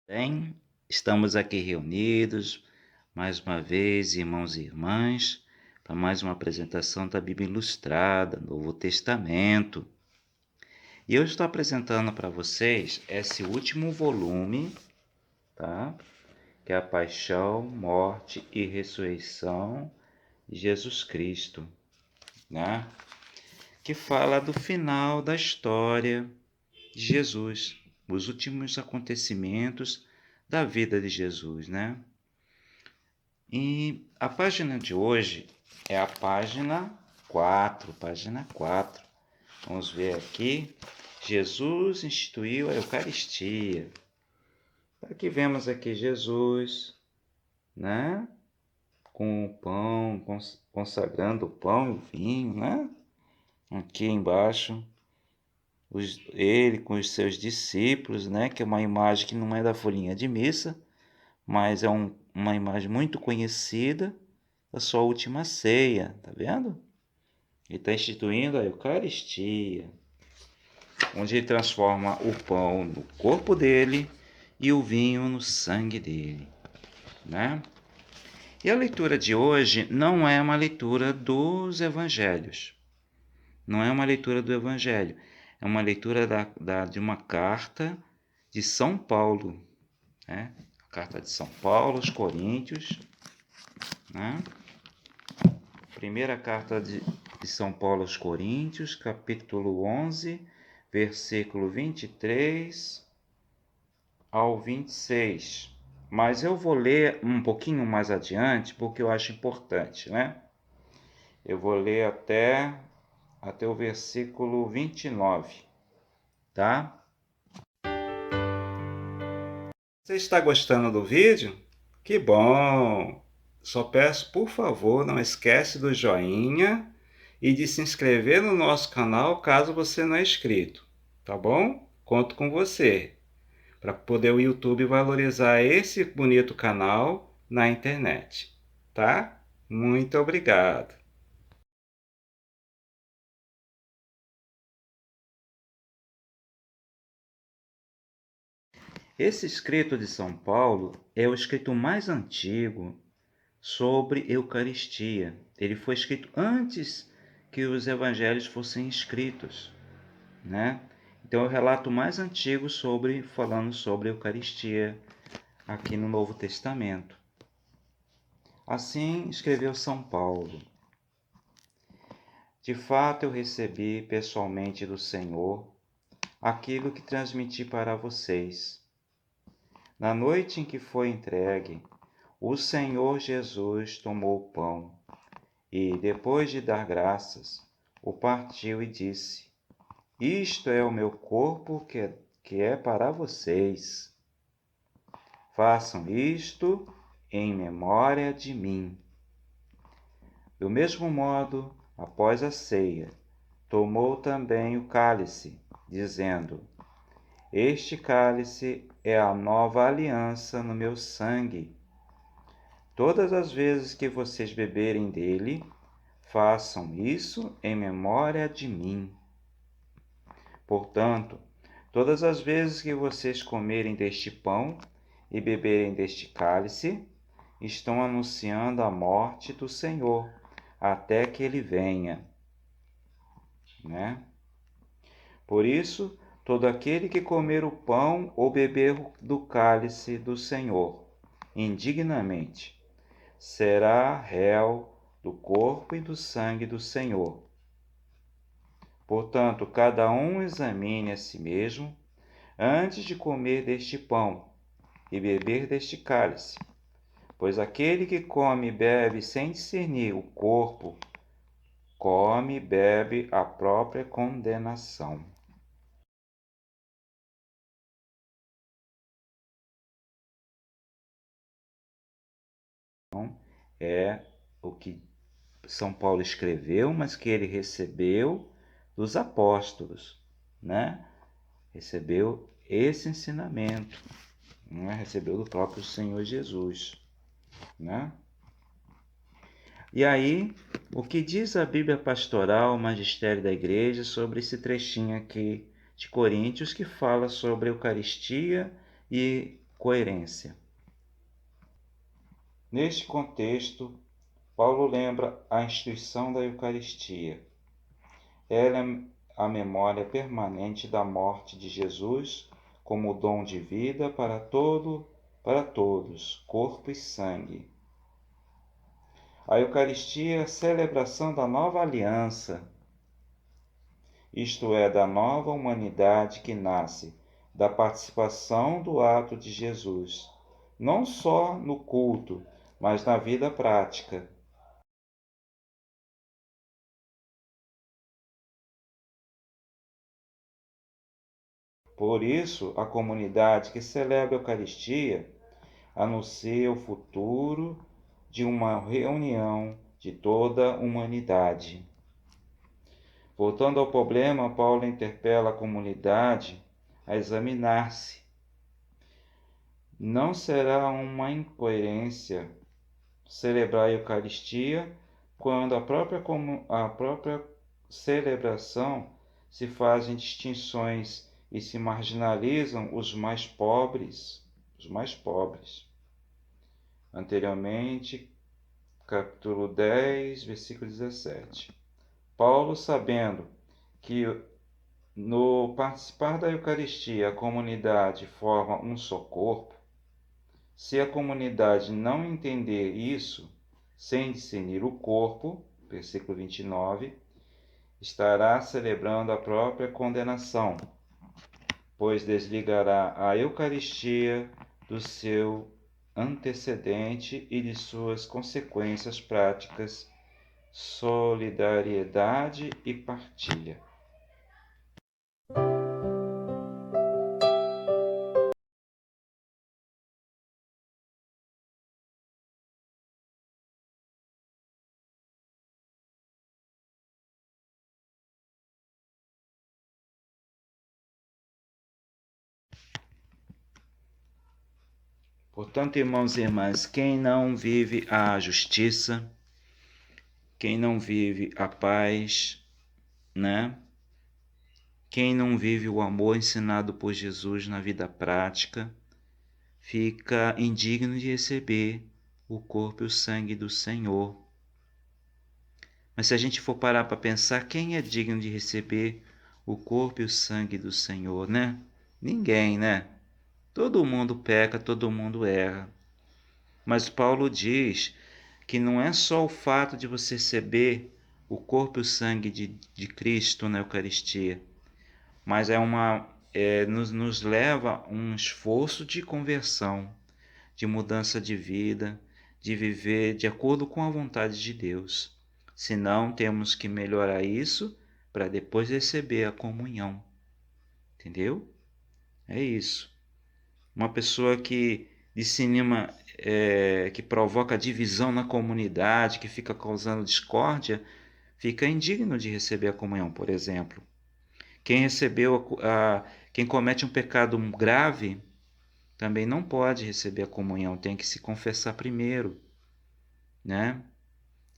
Bem, estamos aqui reunidos mais uma vez, irmãos e irmãs, para mais uma apresentação da Bíblia Ilustrada, Novo Testamento. E eu estou apresentando para vocês esse último volume, tá? Que é a Paixão, Morte e Ressurreição de Jesus Cristo, né? Que fala do final da história de Jesus, os últimos acontecimentos da vida de Jesus, né? E a página de hoje é a página 4. Vamos ver aqui. Jesus instituiu a Eucaristia. Aqui vemos aqui Jesus, né? Com o pão, consagrando o pão e o vinho, né? Aqui embaixo, ele com os seus discípulos, né? Que é uma imagem que não é da folhinha de missa, mas é uma imagem muito conhecida da sua última ceia, tá vendo? Ele está instituindo a Eucaristia, onde ele transforma o pão no corpo dele e o vinho no sangue dele, né? E a leitura de hoje não é uma leitura dos evangelhos, não é uma leitura do evangelho, é uma leitura de uma carta de São Paulo, né? A carta de São Paulo aos Coríntios, né? Primeira carta de São Paulo aos Coríntios, capítulo 11, versículo 23 ao 26. Mas eu vou ler um pouquinho mais adiante, porque eu acho importante, né? Eu vou ler até o versículo 29, tá? Você está gostando do vídeo? Que bom! Só peço, por favor, não esquece do joinha e de se inscrever no nosso canal caso você não é inscrito, tá bom? Conto com você para poder o YouTube valorizar esse bonito canal na internet, tá? Muito obrigado. Esse escrito de São Paulo é o escrito mais antigo sobre Eucaristia. Ele foi escrito antes que os evangelhos fossem escritos, né? Então é o relato mais antigo falando sobre a Eucaristia aqui no Novo Testamento. Assim escreveu São Paulo: De fato eu recebi pessoalmente do Senhor aquilo que transmiti para vocês. Na noite em que foi entregue, o Senhor Jesus tomou o pão e, depois de dar graças, o partiu e disse: Isto é o meu corpo que é para vocês. Façam isto em memória de mim. Do mesmo modo, após a ceia, tomou também o cálice, dizendo: Este cálice é a nova aliança no meu sangue. Todas as vezes que vocês beberem dele, façam isso em memória de mim. Portanto, todas as vezes que vocês comerem deste pão e beberem deste cálice, estão anunciando a morte do Senhor, até que ele venha, né? Por isso, todo aquele que comer o pão ou beber do cálice do Senhor indignamente será réu do corpo e do sangue do Senhor. Portanto, cada um examine a si mesmo antes de comer deste pão e beber deste cálice, pois aquele que come e bebe sem discernir o corpo, come e bebe a própria condenação. Então, é o que São Paulo escreveu, mas que ele recebeu dos apóstolos, né? Recebeu esse ensinamento, né? Recebeu do próprio Senhor Jesus, né? E aí, o que diz a Bíblia Pastoral, o Magistério da Igreja, sobre esse trechinho aqui de Coríntios que fala sobre a Eucaristia e coerência. Neste contexto, Paulo lembra a instituição da Eucaristia. Ela é a memória permanente da morte de Jesus como dom de vida para todos, corpo e sangue. A Eucaristia é a celebração da nova aliança, isto é, da nova humanidade que nasce da participação do ato de Jesus, não só no culto, mas na vida prática. Por isso, a comunidade que celebra a Eucaristia anuncia o futuro de uma reunião de toda a humanidade. Voltando ao problema, Paulo interpela a comunidade a examinar-se. Não será uma incoerência celebrar a Eucaristia quando a própria celebração se fazem distinções e se marginalizam os mais pobres. Anteriormente, capítulo 10, versículo 17. Paulo, sabendo que no participar da Eucaristia a comunidade forma um só corpo, se a comunidade não entender isso, sem discernir o corpo, versículo 29, estará celebrando a própria condenação, pois desligará a Eucaristia do seu antecedente e de suas consequências práticas, solidariedade e partilha. Portanto, irmãos e irmãs, quem não vive a justiça, quem não vive a paz, né? Quem não vive o amor ensinado por Jesus na vida prática, fica indigno de receber o corpo e o sangue do Senhor. Mas se a gente for parar para pensar, quem é digno de receber o corpo e o sangue do Senhor, né? Ninguém, né? Todo mundo peca, todo mundo erra. Mas Paulo diz que não é só o fato de você receber o corpo e o sangue de Cristo na Eucaristia, mas nos leva a um esforço de conversão, de mudança de vida, de viver de acordo com a vontade de Deus. Senão, temos que melhorar isso para depois receber a comunhão. Entendeu? É isso. Uma pessoa que dissemina, que provoca divisão na comunidade, que fica causando discórdia, fica indigno de receber a comunhão, por exemplo. Quem comete um pecado grave também não pode receber a comunhão, tem que se confessar primeiro, né?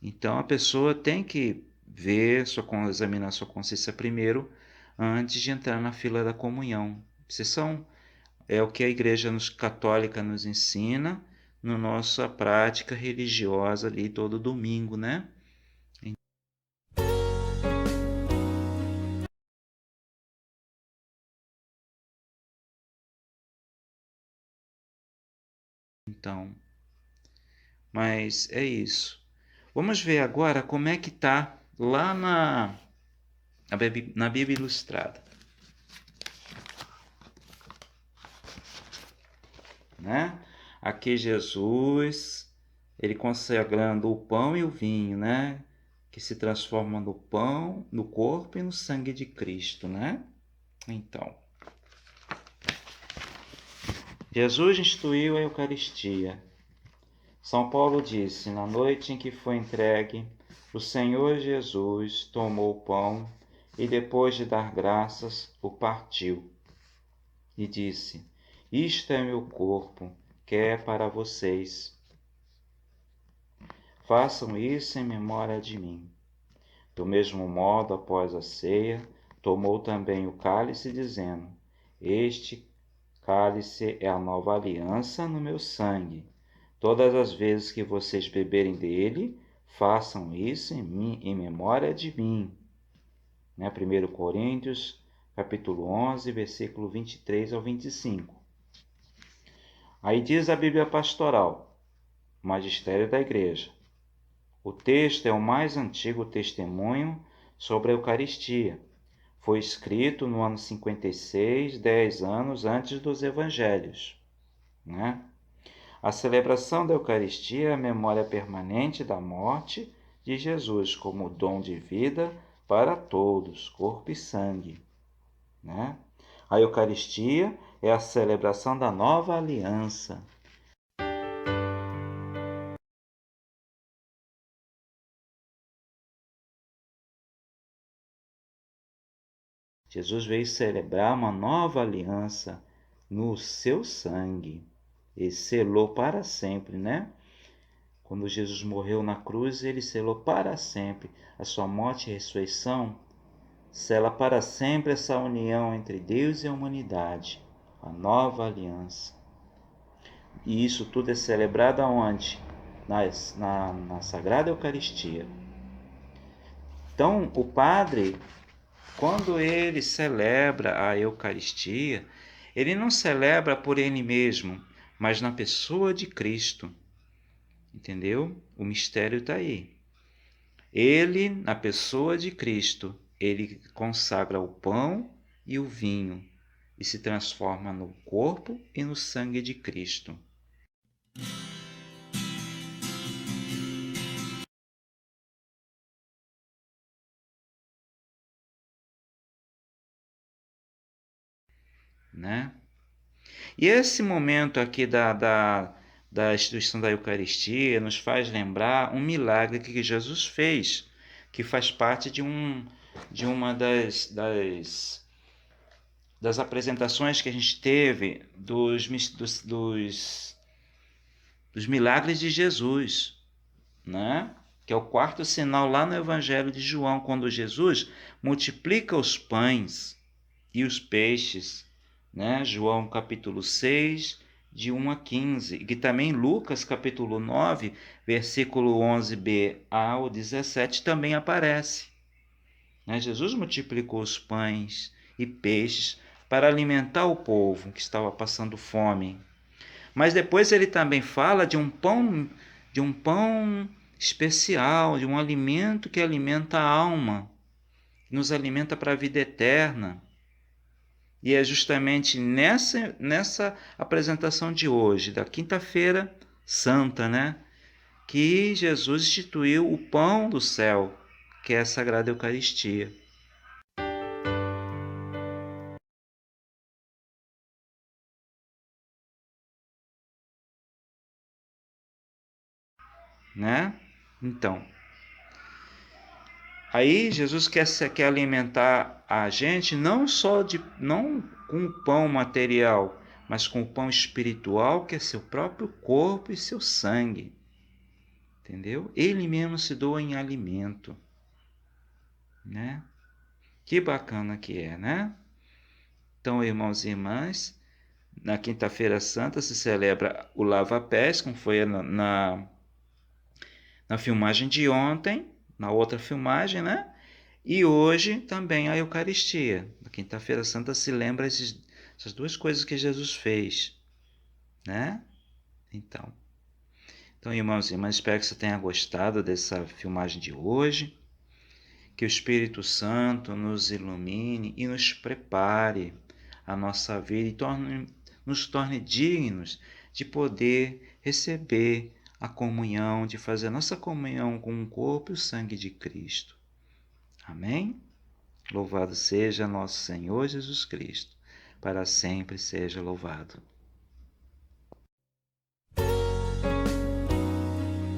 Então a pessoa tem que examinar sua consciência primeiro antes de entrar na fila da comunhão. É o que a Igreja Católica nos ensina na nossa prática religiosa ali todo domingo, né? Então, mas é isso. Vamos ver agora como é que está lá na Bíblia Ilustrada, né? Aqui Jesus, ele consagrando o pão e o vinho, né? Que se transformam no pão, no corpo e no sangue de Cristo, né? Então, Jesus instituiu a Eucaristia. São Paulo disse: na noite em que foi entregue, o Senhor Jesus tomou o pão e, depois de dar graças, o partiu. E disse: isto é meu corpo, que é para vocês. Façam isso em memória de mim. Do mesmo modo, após a ceia, tomou também o cálice, dizendo: este Cálice é a nova aliança no meu sangue. Todas as vezes que vocês beberem dele, façam isso em memória de mim. 1 Coríntios, capítulo 11, versículo 23 ao 25. Aí diz a Bíblia Pastoral, Magistério da Igreja. O texto é o mais antigo testemunho sobre a Eucaristia. Foi escrito no ano 56, 10 anos antes dos Evangelhos. A celebração da Eucaristia é a memória permanente da morte de Jesus como dom de vida para todos, corpo e sangue. A Eucaristia é a celebração da nova aliança. Jesus veio celebrar uma nova aliança no seu sangue e selou para sempre, Quando Jesus morreu na cruz, ele selou para sempre a sua morte e ressurreição, sela para sempre essa união entre Deus e a humanidade, a nova aliança. E isso tudo é celebrado aonde? Na Sagrada Eucaristia. Então, o Padre, quando ele celebra a Eucaristia, ele não celebra por ele mesmo, mas na pessoa de Cristo. Entendeu? O mistério está aí. Ele, na pessoa de Cristo, ele consagra o pão e o vinho e se transforma no corpo e no sangue de Cristo. E esse momento aqui da instituição da Eucaristia nos faz lembrar um milagre que Jesus fez, que faz parte de uma das apresentações que a gente teve dos milagres de Jesus, que é o quarto sinal lá no Evangelho de João, quando Jesus multiplica os pães e os peixes, João capítulo 6, de 1 a 15, e que também Lucas capítulo 9, versículo 11b ao 17 também aparece. Jesus multiplicou os pães e peixes para alimentar o povo que estava passando fome. Mas depois ele também fala de um pão especial, de um alimento que alimenta a alma, que nos alimenta para a vida eterna. E é justamente nessa apresentação de hoje, da Quinta-feira Santa, que Jesus instituiu o pão do céu, que é a Sagrada Eucaristia. Então, aí Jesus quer alimentar a gente não com o pão material, mas com o pão espiritual, que é seu próprio corpo e seu sangue. Entendeu? Ele mesmo se doa em alimento. Que bacana que é, Então, irmãos e irmãs, na Quinta-feira Santa se celebra o lava-pés, como foi na filmagem de ontem, na outra filmagem, E hoje também a Eucaristia. Na Quinta-feira Santa se lembra essas duas coisas que Jesus fez, Então, irmãos e irmãs, espero que você tenha gostado dessa filmagem de hoje. Que o Espírito Santo nos ilumine e nos prepare a nossa vida e nos torne dignos de poder receber a comunhão, de fazer a nossa comunhão com o corpo e o sangue de Cristo. Amém? Louvado seja nosso Senhor Jesus Cristo, para sempre seja louvado.